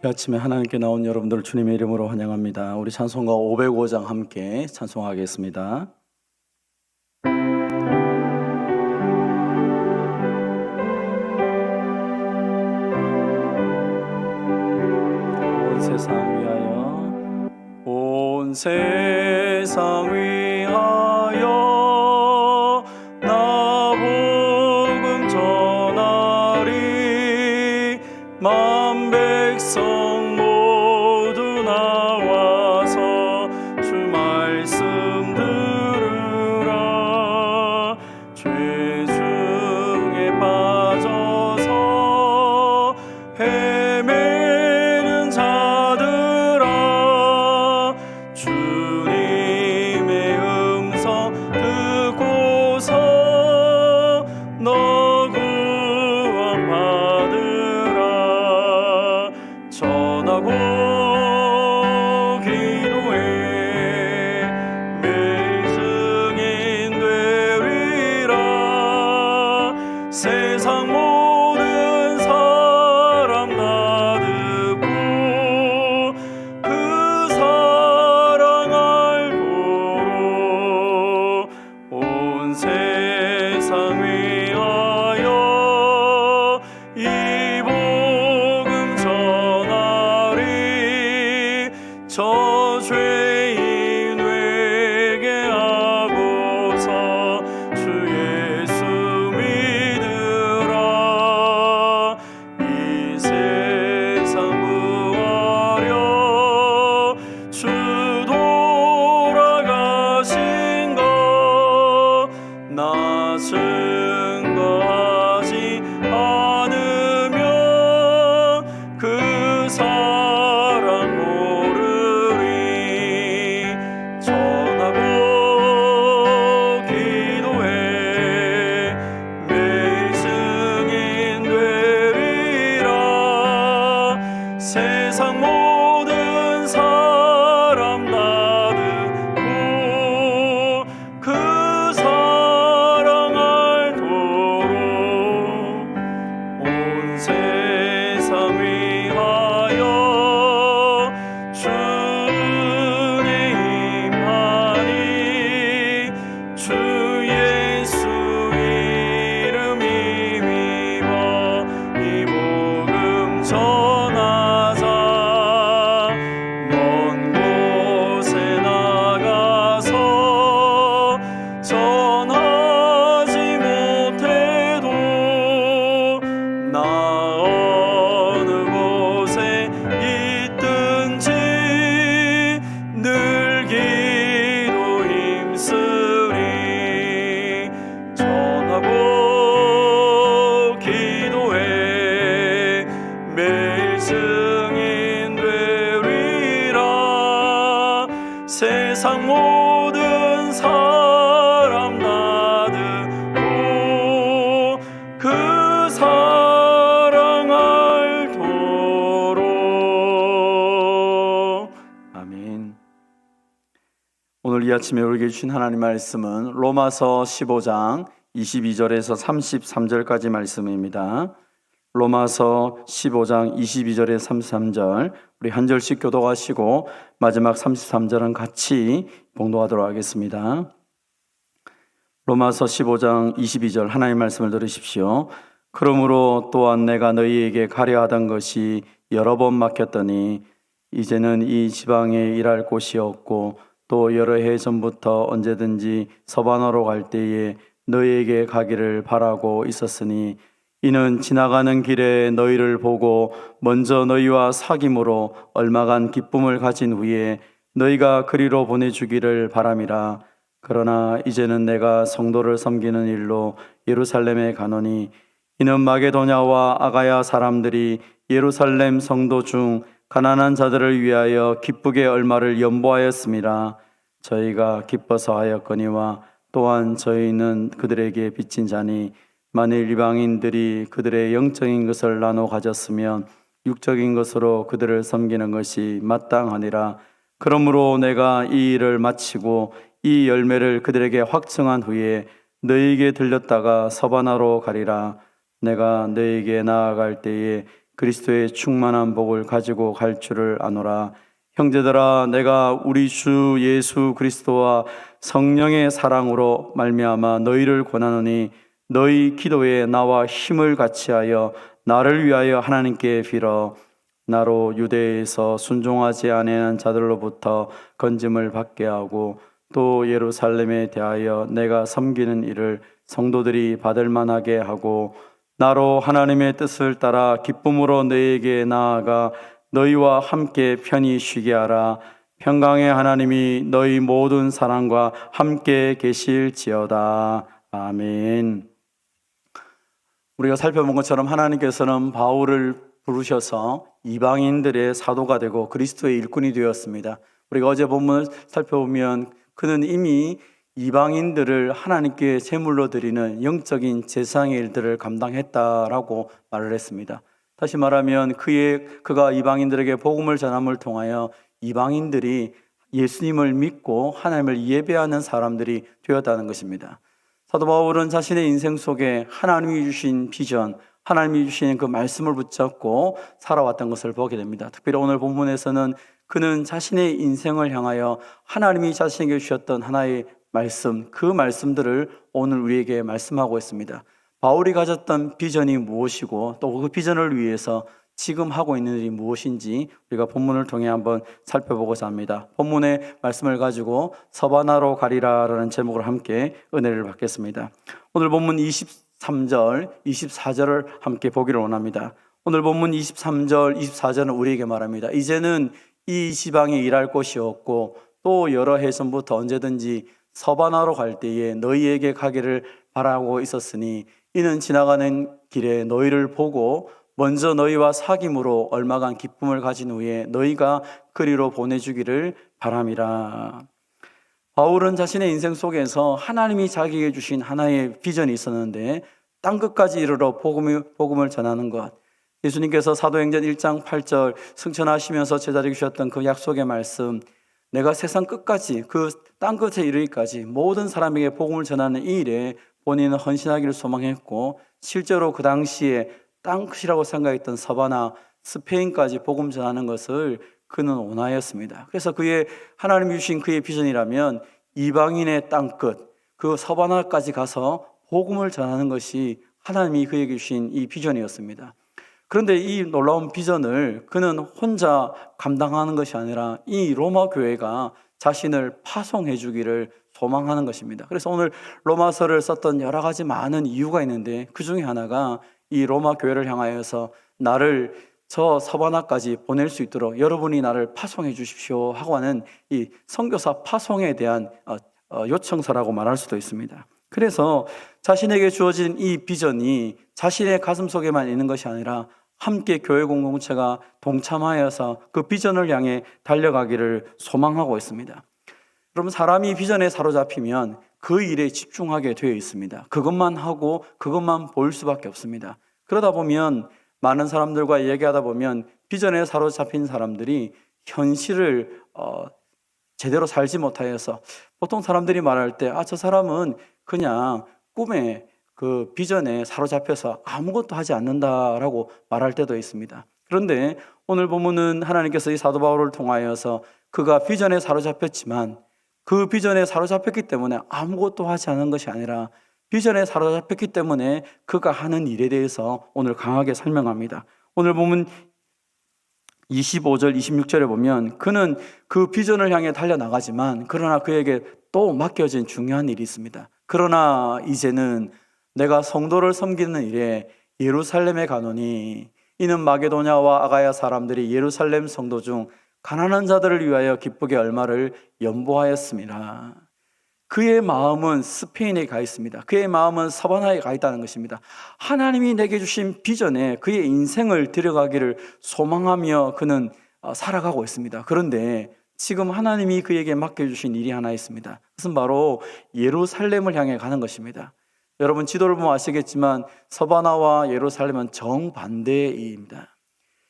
이 아침에 하나님께 나온 여러분들 주님의 이름으로 환영합니다. 우리 찬송가 505장 함께 찬송하겠습니다. 온 세상 위하여, 온 세상 위하여 나 복음 전하리. 만 백성 모두 나와서 주 말씀 들으라. 죄 중에 빠져서 헤매는 자들아, 주님의 음성 듣고서 너 구원 받으라. 전하고 기도해 매일 증인 되리라. 세상 모든 사람 다 듣고 그 사랑 알도록 온 세상 위하여 이 복음 전하리. 저 죄인 회개 하고서 주 예수 믿으라. 이 세상 구하려 주 돌아가신 것 나 증거하지 않으면 그 사랑 모르리. 전하고 기도해 매일 증인 되리라. 세상 모든 사람 다 듣고 그 사랑 알도록 온 세상 위하여 주의 임하니. 주 예수 이름 힘입어 이 복음 전하자. 먼 곳에 나가서 전하지 못해도 나 어느 곳에 있든지 늘 기도 힘쓰리. 전하고 기도해 매일 증인 되리라. 세상 모든 사람 다 듣고 그 사랑 알도록. 아멘. 오늘 이 아침에 우리에게 주신 하나님 말씀은 로마서 15장 22절에서 33절까지 말씀입니다. 로마서 15장 22절에서 33절 우리 한 절씩 교독하시고 마지막 33절은 같이 봉독하도록 하겠습니다. 로마서 15장 22절 하나님의 말씀을 들으십시오. 그러므로 또한 내가 너희에게 가려 하던 것이 여러 번 막혔더니 이제는 이 지방에 일할 곳이 없고 또 여러 해 전부터 언제든지 서반으로 갈 때에 너희에게 가기를 바라고 있었으니 이는 지나가는 길에 너희를 보고 먼저 너희와 사귐으로 얼마간 기쁨을 가진 후에 너희가 그리로 보내주기를 바람이라. 그러나 이제는 내가 성도를 섬기는 일로 예루살렘에 가노니 이는 마게도냐와 아가야 사람들이 예루살렘 성도 중 가난한 자들을 위하여 기쁘게 얼마를 연보하였음이라. 저희가 기뻐서 하였거니와 또한 저희는 그들에게 빚진 자니 만일 이방인들이 그들의 영적인 것을 나눠 가졌으면 육적인 것으로 그들을 섬기는 것이 마땅하니라. 그러므로 내가 이 일을 마치고 이 열매를 그들에게 확증한 후에 너희에게 들렸다가 서바나로 가리라. 내가 너희에게 나아갈 때에 그리스도의 충만한 복을 가지고 갈 줄을 아노라. 형제들아, 내가 우리 주 예수 그리스도와 성령의 사랑으로 말미암아 너희를 권하노니 너희 기도에 나와 힘을 같이하여 나를 위하여 하나님께 빌어 나로 유대에서 순종하지 아니하는 자들로부터 건짐을 받게 하고 또 예루살렘에 대하여 내가 섬기는 일을 성도들이 받을 만하게 하고 나로 하나님의 뜻을 따라 기쁨으로 너희에게 나아가 너희와 함께 편히 쉬게 하라. 평강의 하나님이 너희 모든 사랑과 함께 계실지어다. 아멘. 우리가 살펴본 것처럼 하나님께서는 바울을 부르셔서 이방인들의 사도가 되고 그리스도의 일꾼이 되었습니다. 우리가 어제 본문을 살펴보면 그는 이미 이방인들을 하나님께 제물로 드리는 영적인 제사의 일들을 감당했다라고 말을 했습니다. 다시 말하면 그가 이방인들에게 복음을 전함을 통하여 이방인들이 예수님을 믿고 하나님을 예배하는 사람들이 되었다는 것입니다. 사도 바울은 자신의 인생 속에 하나님이 주신 비전, 하나님이 주신 그 말씀을 붙잡고 살아왔던 것을 보게 됩니다. 특별히 오늘 본문에서는 그는 자신의 인생을 향하여 하나님이 자신에게 주셨던 하나의 말씀, 그 말씀들을 오늘 우리에게 말씀하고 있습니다. 바울이 가졌던 비전이 무엇이고 또 그 비전을 위해서 지금 하고 있는 일이 무엇인지 우리가 본문을 통해 한번 살펴보고자 합니다. 본문의 말씀을 가지고 서바나로 가리라라는 제목으로 함께 은혜를 받겠습니다. 오늘 본문 23절, 24절을 함께 보기를 원합니다. 오늘 본문 23절, 24절은 우리에게 말합니다. 이제는 이 지방에 일할 곳이 없고 또 여러 해 전부터 언제든지 서바나로 갈 때에 너희에게 가기를 바라고 있었으니 이는 지나가는 길에 너희를 보고 먼저 너희와 사귐으로 얼마간 기쁨을 가진 후에 너희가 그리로 보내주기를 바람이라. 바울은 자신의 인생 속에서 하나님이 자기에게 주신 하나의 비전이 있었는데 땅 끝까지 이르러 복음을 전하는 것. 예수님께서 사도행전 1장 8절 승천하시면서 제자에게 주셨던 그 약속의 말씀, 내가 세상 끝까지 그 땅 끝에 이르기까지 모든 사람에게 복음을 전하는 이 일에 본인은 헌신하기를 소망했고 실제로 그 당시에 땅 끝이라고 생각했던 서바나, 스페인까지 복음 전하는 것을 그는 원하였습니다. 그래서 하나님이 주신 그의 비전이라면 이방인의 땅 끝, 그 서바나까지 가서 복음을 전하는 것이 하나님이 그에게 주신 이 비전이었습니다. 그런데 이 놀라운 비전을 그는 혼자 감당하는 것이 아니라 이 로마 교회가 자신을 파송해 주기를 소망하는 것입니다. 그래서 오늘 로마서를 썼던 여러 가지 많은 이유가 있는데 그 중에 하나가 이 로마 교회를 향하여서 나를 저 서바나까지 보낼 수 있도록 여러분이 나를 파송해 주십시오 하고 하는 이 선교사 파송에 대한 요청서라고 말할 수도 있습니다. 그래서 자신에게 주어진 이 비전이 자신의 가슴 속에만 있는 것이 아니라 함께 교회 공동체가 동참하여서 그 비전을 향해 달려가기를 소망하고 있습니다. 여러분, 사람이 비전에 사로잡히면 그 일에 집중하게 되어 있습니다. 그것만 하고 그것만 볼 수밖에 없습니다. 그러다 보면 많은 사람들과 얘기하다 보면 비전에 사로잡힌 사람들이 현실을 제대로 살지 못하여서 보통 사람들이 말할 때 저 사람은 그냥 꿈에 그 비전에 사로잡혀서 아무것도 하지 않는다라고 말할 때도 있습니다. 그런데 오늘 본문은 하나님께서 이 사도 바울을 통하여서 그가 비전에 사로잡혔지만 그 비전에 사로잡혔기 때문에 아무것도 하지 않은 것이 아니라 비전에 사로잡혔기 때문에 그가 하는 일에 대해서 오늘 강하게 설명합니다. 오늘 보면 25절, 26절에 보면 그는 그 비전을 향해 달려나가지만 그러나 그에게 또 맡겨진 중요한 일이 있습니다. 그러나 이제는 내가 성도를 섬기는 일에 예루살렘에 가노니 이는 마게도냐와 아가야 사람들이 예루살렘 성도 중 가난한 자들을 위하여 기쁘게 얼마를 연보하였습니다. 그의 마음은 스페인에 가 있습니다. 그의 마음은 서바나에 가 있다는 것입니다. 하나님이 내게 주신 비전에 그의 인생을 들여가기를 소망하며 그는 살아가고 있습니다. 그런데 지금 하나님이 그에게 맡겨주신 일이 하나 있습니다. 그것은 바로 예루살렘을 향해 가는 것입니다. 여러분 지도를 보면 아시겠지만 서바나와 예루살렘은 정반대입니다.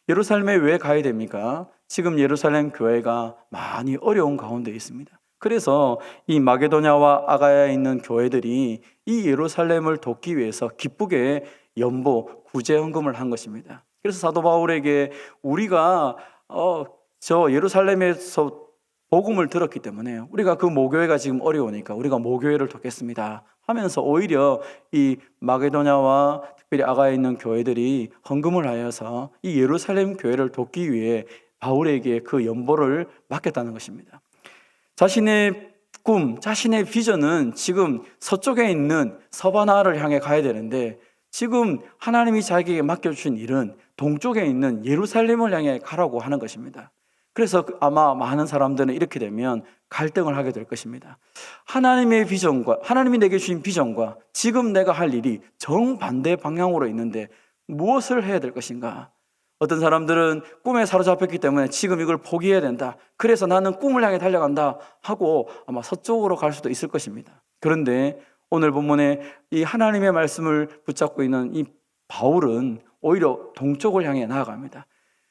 예루살렘에 왜 가야 됩니까? 지금 예루살렘 교회가 많이 어려운 가운데 있습니다. 그래서 이 마게도냐와 아가야에 있는 교회들이 이 예루살렘을 돕기 위해서 기쁘게 연보, 구제헌금을 한 것입니다. 그래서 사도 바울에게 우리가 저 예루살렘에서 복음을 들었기 때문에 우리가 그 모교회가 지금 어려우니까 우리가 모교회를 돕겠습니다 하면서 오히려 이 마게도냐와 특별히 아가에 있는 교회들이 헌금을 하여서 이 예루살렘 교회를 돕기 위해 바울에게 그 연보를 맡겼다는 것입니다. 자신의 꿈, 자신의 비전은 지금 서쪽에 있는 서바나를 향해 가야 되는데 지금 하나님이 자기에게 맡겨주신 일은 동쪽에 있는 예루살렘을 향해 가라고 하는 것입니다. 그래서 아마 많은 사람들은 이렇게 되면 갈등을 하게 될 것입니다. 하나님의 비전과 하나님이 내게 주신 비전과 지금 내가 할 일이 정반대 방향으로 있는데 무엇을 해야 될 것인가? 어떤 사람들은 꿈에 사로잡혔기 때문에 지금 이걸 포기해야 된다. 그래서 나는 꿈을 향해 달려간다 하고 아마 서쪽으로 갈 수도 있을 것입니다. 그런데 오늘 본문에 이 하나님의 말씀을 붙잡고 있는 이 바울은 오히려 동쪽을 향해 나아갑니다.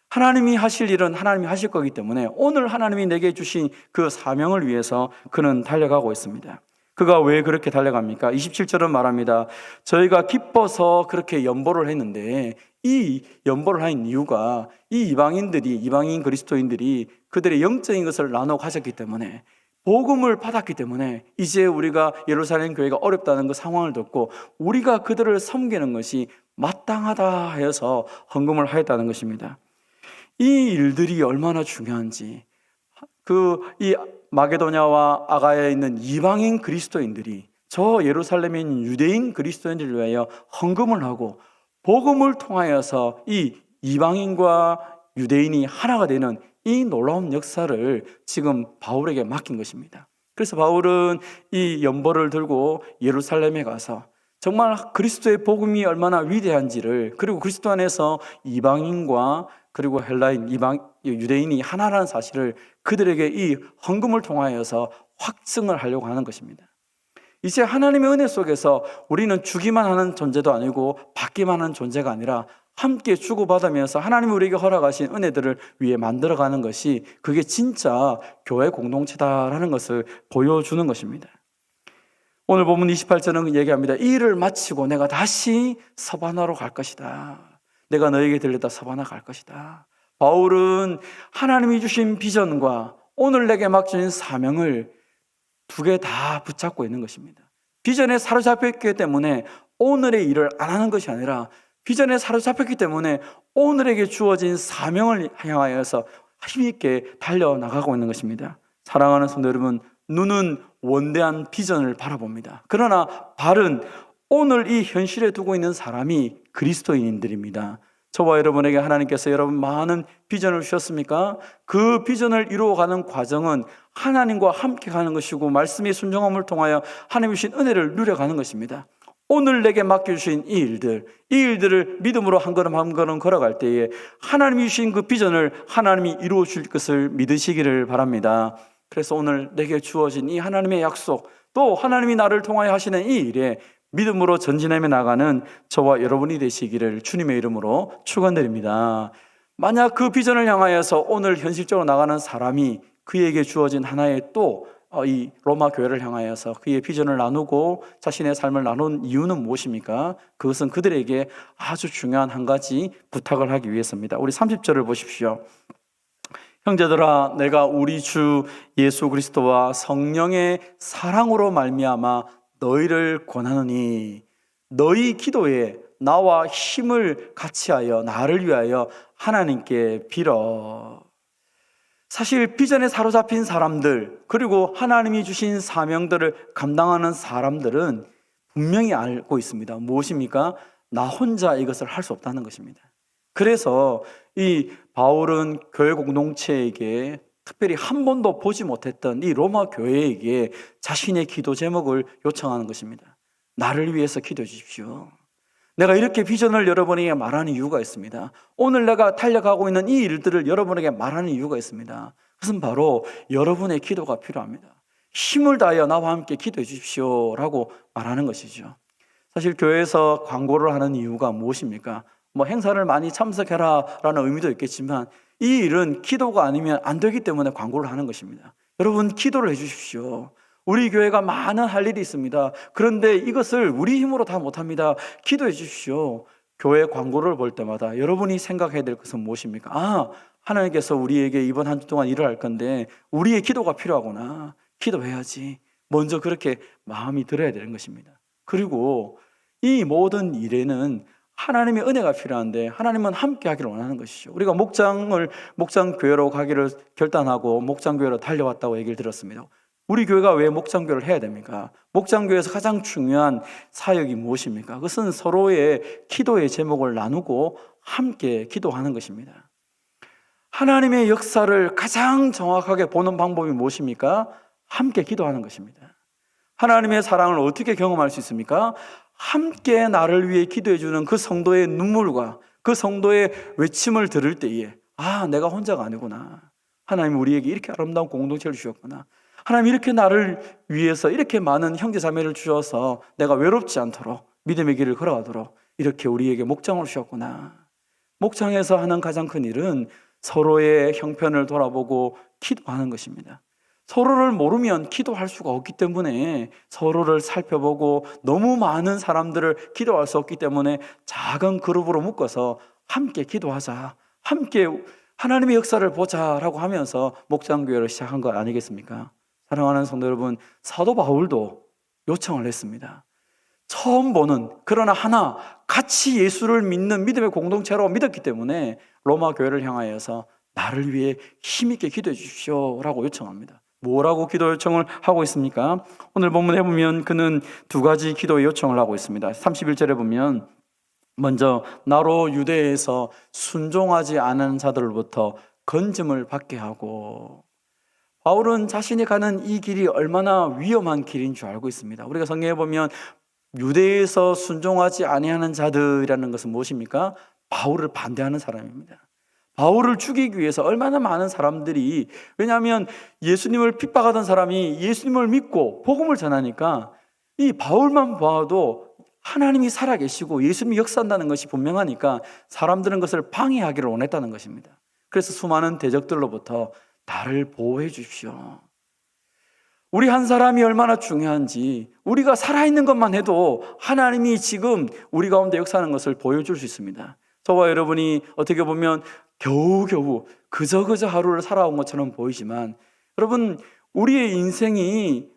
하나님이 하실 일은 하나님이 하실 거기 때문에 오늘 하나님이 내게 주신 그 사명을 위해서 그는 달려가고 있습니다. 그가 왜 그렇게 달려갑니까? 27절은 말합니다. 저희가 기뻐서 그렇게 연보를 했는데 이 연보를 한 이유가 이 이방인 그리스도인들이 그들의 영적인 것을 나눠 가졌기 때문에 복음을 받았기 때문에 이제 우리가 예루살렘 교회가 어렵다는 그 상황을 듣고 우리가 그들을 섬기는 것이 마땅하다 하여서 헌금을 하였다는 것입니다. 이 일들이 얼마나 중요한지 이 마게도냐와 아가야에 있는 이방인 그리스도인들이 저 예루살렘에 있는 유대인 그리스도인들을 위하여 헌금을 하고 복음을 통하여서 이 이방인과 유대인이 하나가 되는 이 놀라운 역사를 지금 바울에게 맡긴 것입니다. 그래서 바울은 이 연보를 들고 예루살렘에 가서 정말 그리스도의 복음이 얼마나 위대한지를, 그리고 그리스도 안에서 이방인과 그리고 헬라인, 유대인이 하나라는 사실을 그들에게 이 헌금을 통하여서 확증을 하려고 하는 것입니다. 이제 하나님의 은혜 속에서 우리는 주기만 하는 존재도 아니고 받기만 하는 존재가 아니라 함께 주고받으면서 하나님이 우리에게 허락하신 은혜들을 위해 만들어가는 것이, 그게 진짜 교회 공동체다라는 것을 보여주는 것입니다. 오늘 본문 28절은 얘기합니다. 이 일을 마치고 내가 다시 서바나로 갈 것이다. 내가 너에게 들렸다 서바나 갈 것이다. 바울은 하나님이 주신 비전과 오늘 내게 맡겨진 사명을 두 개 다 붙잡고 있는 것입니다. 비전에 사로잡혔기 때문에 오늘의 일을 안 하는 것이 아니라 비전에 사로잡혔기 때문에 오늘에게 주어진 사명을 향하여서 힘있게 달려나가고 있는 것입니다. 사랑하는 성도 여러분, 눈은 원대한 비전을 바라봅니다. 그러나 발은 오늘 이 현실에 두고 있는 사람이 그리스도인들입니다. 저와 여러분에게 하나님께서 여러분 많은 비전을 주셨습니까? 그 비전을 이루어가는 과정은 하나님과 함께 가는 것이고 말씀의 순종함을 통하여 하나님이 주신 은혜를 누려가는 것입니다. 오늘 내게 맡겨주신 이 일들을 믿음으로 한 걸음 한 걸음 걸어갈 때에 하나님이 주신 그 비전을 하나님이 이루어 줄 것을 믿으시기를 바랍니다. 그래서 오늘 내게 주어진 이 하나님의 약속, 또 하나님이 나를 통하여 하시는 이 일에 믿음으로 전진하며 나가는 저와 여러분이 되시기를 주님의 이름으로 축원드립니다. 만약 그 비전을 향하여서 오늘 현실적으로 나가는 사람이 그에게 주어진 하나의 또 이 로마 교회를 향하여서 그의 비전을 나누고 자신의 삶을 나눈 이유는 무엇입니까? 그것은 그들에게 아주 중요한 한 가지 부탁을 하기 위해서입니다. 우리 30절을 보십시오. 형제들아, 내가 우리 주 예수 그리스도와 성령의 사랑으로 말미암아 너희를 권하노니 너희 기도에 나와 힘을 같이하여 나를 위하여 하나님께 빌어. 사실 비전에 사로잡힌 사람들, 그리고 하나님이 주신 사명들을 감당하는 사람들은 분명히 알고 있습니다. 무엇입니까? 나 혼자 이것을 할 수 없다는 것입니다. 그래서 이 바울은 교회 공동체에게 특별히 한 번도 보지 못했던 이 로마 교회에게 자신의 기도 제목을 요청하는 것입니다. 나를 위해서 기도해 주십시오. 내가 이렇게 비전을 여러분에게 말하는 이유가 있습니다. 오늘 내가 달려가고 있는 이 일들을 여러분에게 말하는 이유가 있습니다. 그것은 바로 여러분의 기도가 필요합니다. 힘을 다하여 나와 함께 기도해 주십시오 라고 말하는 것이죠. 사실 교회에서 광고를 하는 이유가 무엇입니까? 행사를 많이 참석해라 라는 의미도 있겠지만 이 일은 기도가 아니면 안 되기 때문에 광고를 하는 것입니다. 여러분, 기도를 해 주십시오. 우리 교회가 많은 할 일이 있습니다. 그런데 이것을 우리 힘으로 다 못합니다. 기도해 주십시오. 교회 광고를 볼 때마다 여러분이 생각해야 될 것은 무엇입니까? 하나님께서 우리에게 이번 한 주 동안 일을 할 건데 우리의 기도가 필요하구나. 기도해야지. 먼저 그렇게 마음이 들어야 되는 것입니다. 그리고 이 모든 일에는 하나님의 은혜가 필요한데 하나님은 함께 하기를 원하는 것이죠. 우리가 목장교회로 가기를 결단하고 목장교회로 달려왔다고 얘기를 들었습니다. 우리 교회가 왜 목장교회를 해야 됩니까? 목장교회에서 가장 중요한 사역이 무엇입니까? 그것은 서로의 기도의 제목을 나누고 함께 기도하는 것입니다. 하나님의 역사를 가장 정확하게 보는 방법이 무엇입니까? 함께 기도하는 것입니다. 하나님의 사랑을 어떻게 경험할 수 있습니까? 함께 나를 위해 기도해 주는 그 성도의 눈물과 그 성도의 외침을 들을 때에 내가 혼자가 아니구나. 하나님 우리에게 이렇게 아름다운 공동체를 주셨구나. 하나님 이렇게 나를 위해서 이렇게 많은 형제자매를 주셔서 내가 외롭지 않도록 믿음의 길을 걸어가도록 이렇게 우리에게 목장을 주셨구나. 목장에서 하는 가장 큰 일은 서로의 형편을 돌아보고 기도하는 것입니다. 서로를 모르면 기도할 수가 없기 때문에 서로를 살펴보고 너무 많은 사람들을 기도할 수 없기 때문에 작은 그룹으로 묶어서 함께 기도하자, 함께 하나님의 역사를 보자라고 하면서 목장교회를 시작한 것 아니겠습니까? 사랑하는 성도 여러분, 사도 바울도 요청을 했습니다. 처음 보는, 그러나 하나 같이 예수를 믿는 믿음의 공동체로 믿었기 때문에 로마 교회를 향하여서 나를 위해 힘있게 기도해 주십시오라고 요청합니다. 뭐라고 기도 요청을 하고 있습니까? 오늘 본문에 보면 그는 두 가지 기도의 요청을 하고 있습니다. 31절에 보면 먼저 나로 유대에서 순종하지 않은 자들로부터 건짐을 받게 하고, 바울은 자신이 가는 이 길이 얼마나 위험한 길인 줄 알고 있습니다. 우리가 성경에 보면 유대에서 순종하지 아니하는 자들이라는 것은 무엇입니까? 바울을 반대하는 사람입니다. 바울을 죽이기 위해서 얼마나 많은 사람들이, 왜냐하면 예수님을 핍박하던 사람이 예수님을 믿고 복음을 전하니까 이 바울만 봐도 하나님이 살아계시고 예수님이 역사한다는 것이 분명하니까 사람들은 그것을 방해하기를 원했다는 것입니다. 그래서 수많은 대적들로부터 나를 보호해 주십시오. 우리 한 사람이 얼마나 중요한지, 우리가 살아있는 것만 해도 하나님이 지금 우리 가운데 역사하는 것을 보여줄 수 있습니다. 저와 여러분이 어떻게 보면 겨우겨우 그저 하루를 살아온 것처럼 보이지만, 여러분 우리의 인생이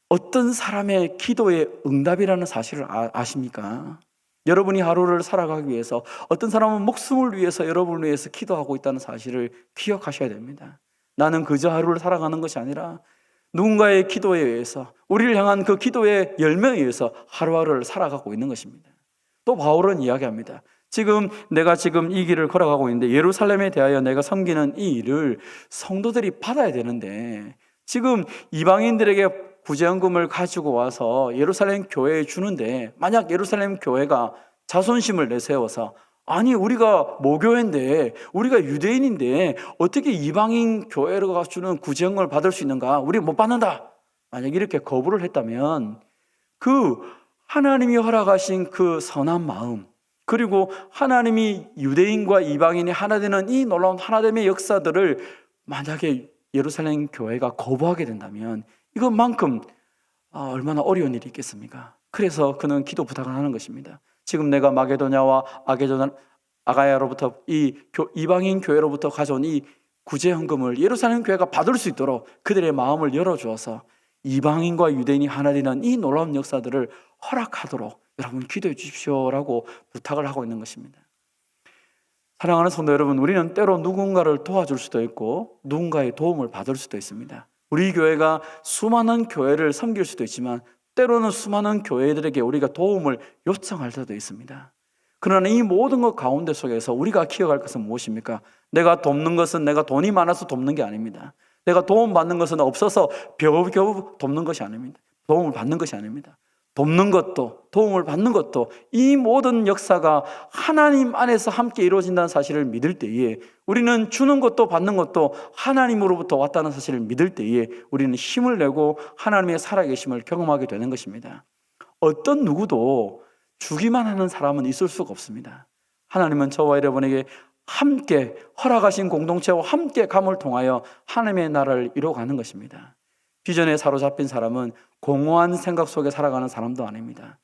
어떤 사람의 기도의 응답이라는 사실을 아십니까? 여러분이 하루를 살아가기 위해서 어떤 사람은 목숨을 위해서 여러분을 위해서 기도하고 있다는 사실을 기억하셔야 됩니다. 나는 그저 하루를 살아가는 것이 아니라 누군가의 기도에 의해서, 우리를 향한 그 기도의 열매에 의해서 하루하루를 살아가고 있는 것입니다. 또 바울은 이야기합니다. 내가 지금 이 길을 걸어가고 있는데 예루살렘에 대하여 내가 섬기는 이 일을 성도들이 받아야 되는데, 지금 이방인들에게 구제헌금을 가지고 와서 예루살렘 교회에 주는데, 만약 예루살렘 교회가 자존심을 내세워서 우리가 모교회인데, 우리가 유대인인데 어떻게 이방인 교회가 주는 구제헌금을 받을 수 있는가? 우리 못 받는다. 만약 이렇게 거부를 했다면 그 하나님이 허락하신 그 선한 마음, 그리고 하나님이 유대인과 이방인이 하나 되는 이 놀라운 하나됨의 역사들을 만약에 예루살렘 교회가 거부하게 된다면 이것만큼 얼마나 어려운 일이 있겠습니까? 그래서 그는 기도 부탁을 하는 것입니다. 지금 내가 마게도냐와 아가야로부터 이방인 교회로부터 가져온 이 구제헌금을 예루살렘 교회가 받을 수 있도록 그들의 마음을 열어주어서 이방인과 유대인이 하나 되는 이 놀라운 역사들을 허락하도록 여러분 기도해 주십시오라고 부탁을 하고 있는 것입니다. 사랑하는 성도 여러분, 우리는 때로 누군가를 도와줄 수도 있고 누군가의 도움을 받을 수도 있습니다. 우리 교회가 수많은 교회를 섬길 수도 있지만 때로는 수많은 교회들에게 우리가 도움을 요청할 때도 있습니다. 그러나 이 모든 것 가운데 속에서 우리가 기억할 것은 무엇입니까? 내가 돕는 것은 내가 돈이 많아서 돕는 게 아닙니다. 내가 도움받는 것은 없어서 겨우 돕는 것이 아닙니다. 도움을 받는 것이 아닙니다. 돕는 것도 도움을 받는 것도 이 모든 역사가 하나님 안에서 함께 이루어진다는 사실을 믿을 때에, 우리는 주는 것도 받는 것도 하나님으로부터 왔다는 사실을 믿을 때에 우리는 힘을 내고 하나님의 살아계심을 경험하게 되는 것입니다. 어떤 누구도 주기만 하는 사람은 있을 수가 없습니다. 하나님은 저와 여러분에게 함께 허락하신 공동체와 함께 감을 통하여 하나님의 나라를 이루어가는 것입니다. 비전에 사로잡힌 사람은 공허한 생각 속에 살아가는 사람도 아닙니다.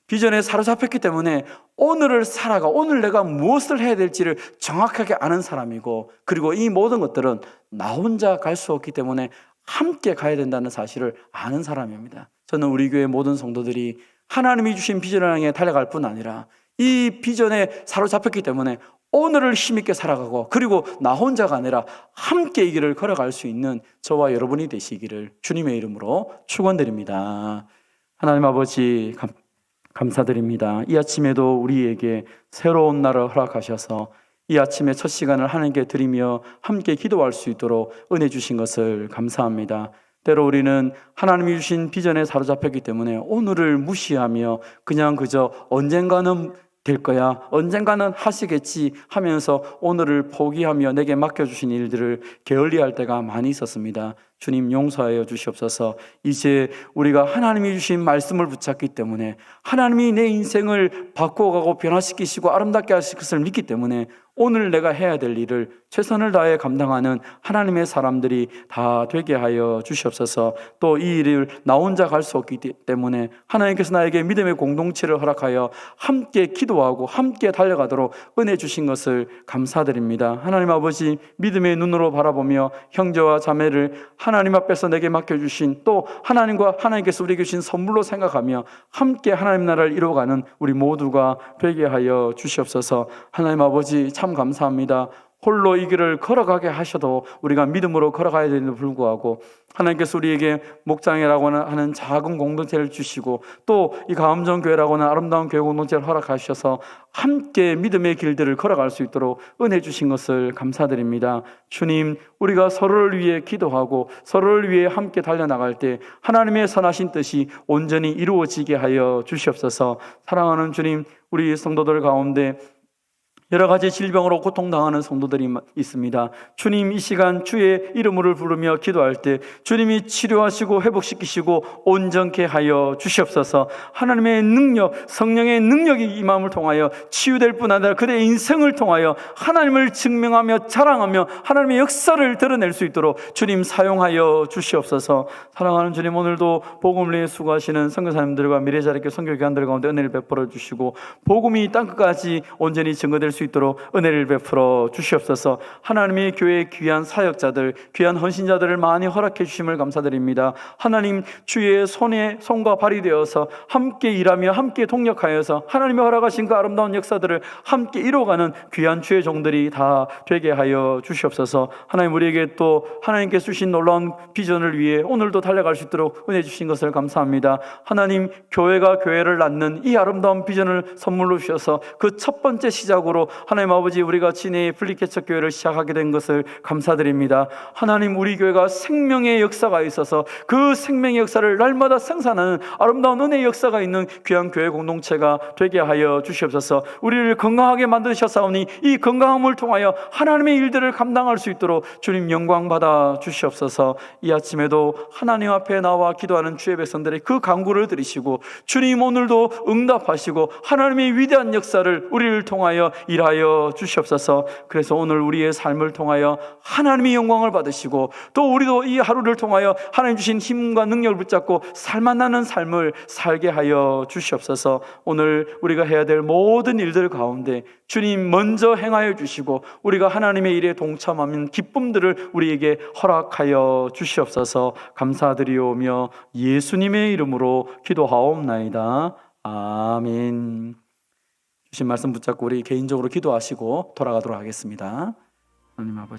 비전에 사로잡혔기 때문에 오늘을 살아가, 오늘 내가 무엇을 해야 될지를 정확하게 아는 사람이고, 그리고 이 모든 것들은 나 혼자 갈 수 없기 때문에 함께 가야 된다는 사실을 아는 사람입니다. 저는 우리 교회 모든 성도들이 하나님이 주신 비전을 향해 달려갈 뿐 아니라 이 비전에 사로잡혔기 때문에 오늘을 힘있게 살아가고, 그리고 나 혼자가 아니라 함께 이 길을 걸어갈 수 있는 저와 여러분이 되시기를 주님의 이름으로 축원드립니다. 하나님 아버지 감사드립니다. 이 아침에도 우리에게 새로운 날을 허락하셔서 이 아침에 첫 시간을 하나님께 드리며 함께 기도할 수 있도록 은혜 주신 것을 감사합니다. 때로 우리는 하나님이 주신 비전에 사로잡혔기 때문에 오늘을 무시하며 그냥 그저 언젠가는 될 거야, 언젠가는 하시겠지 하면서 오늘을 포기하며 내게 맡겨주신 일들을 게을리할 때가 많이 있었습니다. 주님 용서하여 주시옵소서. 이제 우리가 하나님이 주신 말씀을 붙잡기 때문에, 하나님이 내 인생을 바꿔가고 변화시키시고 아름답게 하실 것을 믿기 때문에 오늘 내가 해야 될 일을 최선을 다해 감당하는 하나님의 사람들이 다 되게 하여 주시옵소서. 또 이 일을 나 혼자 갈 수 없기 때문에 하나님께서 나에게 믿음의 공동체를 허락하여 함께 기도하고 함께 달려가도록 은혜 주신 것을 감사드립니다. 하나님 아버지, 믿음의 눈으로 바라보며 형제와 자매를 하나님 앞에서 내게 맡겨주신, 또 하나님과 하나님께서 우리에게 주신 선물로 생각하며 함께 하나님 나라를 이루어가는 우리 모두가 되게 하여 주시옵소서. 하나님 아버지 참 감사합니다. 홀로 이 길을 걸어가게 하셔도 우리가 믿음으로 걸어가야 되는데 불구하고 하나님께서 우리에게 목장이라고 하는 작은 공동체를 주시고, 또 이 가음정교회라고 하는 아름다운 교회 공동체를 허락하셔서 함께 믿음의 길들을 걸어갈 수 있도록 은혜 주신 것을 감사드립니다. 주님, 우리가 서로를 위해 기도하고 서로를 위해 함께 달려나갈 때 하나님의 선하신 뜻이 온전히 이루어지게 하여 주시옵소서. 사랑하는 주님, 우리 성도들 가운데 여러 가지 질병으로 고통당하는 성도들이 있습니다. 주님, 이 시간 주의 이름을 부르며 기도할 때 주님이 치료하시고 회복시키시고 온전케 하여 주시옵소서. 하나님의 능력, 성령의 능력이 이 마음을 통하여 치유될 뿐 아니라 그들의 인생을 통하여 하나님을 증명하며 자랑하며 하나님의 역사를 드러낼 수 있도록 주님 사용하여 주시옵소서. 사랑하는 주님, 오늘도 복음을 위해 수고하시는 선교사님들과 미래자립교 선교기관들 가운데 은혜를 베풀어 주시고, 복음이 땅끝까지 온전히 증거될 수 있도록 은혜를 베풀어 주시옵소서. 하나님의 교회의 귀한 사역자들, 귀한 헌신자들을 많이 허락해 주심을 감사드립니다. 하나님, 주의 손과 발이 되어서 함께 일하며 함께 동력하여서 하나님의 허락하신 그 아름다운 역사들을 함께 이루어가는 귀한 주의 종들이 다 되게 하여 주시옵소서. 하나님, 우리에게 또 하나님께서 주신 놀라운 비전을 위해 오늘도 달려갈 수 있도록 은혜 주신 것을 감사합니다. 하나님, 교회가 교회를 낳는 이 아름다운 비전을 선물로 주셔서 그 첫 번째 시작으로 하나님 아버지, 우리가 진해의 플리케처 교회를 시작하게 된 것을 감사드립니다. 하나님, 우리 교회가 생명의 역사가 있어서 그 생명의 역사를 날마다 생산하는 아름다운 은혜의 역사가 있는 귀한 교회 공동체가 되게 하여 주시옵소서. 우리를 건강하게 만드셨사오니 이 건강함을 통하여 하나님의 일들을 감당할 수 있도록 주님 영광 받아 주시옵소서. 이 아침에도 하나님 앞에 나와 기도하는 주의 백성들의 그 간구를 들으시고 주님 오늘도 응답하시고 하나님의 위대한 역사를 우리를 통하여 일하여 주시옵소서. 그래서 오늘 우리의 삶을 통하여 하나님의 영광을 받으시고, 또 우리도 이 하루를 통하여 하나님 주신 힘과 능력을 붙잡고 살만나는 삶을 살게 하여 주시옵소서. 오늘 우리가 해야 될 모든 일들 가운데 주님 먼저 행하여 주시고 우리가 하나님의 일에 동참하는 기쁨들을 우리에게 허락하여 주시옵소서. 감사드리오며 예수님의 이름으로 기도하옵나이다. 아멘. 주신 말씀 붙잡고 우리 개인적으로 기도하시고 돌아가도록 하겠습니다. 하나님 아버지,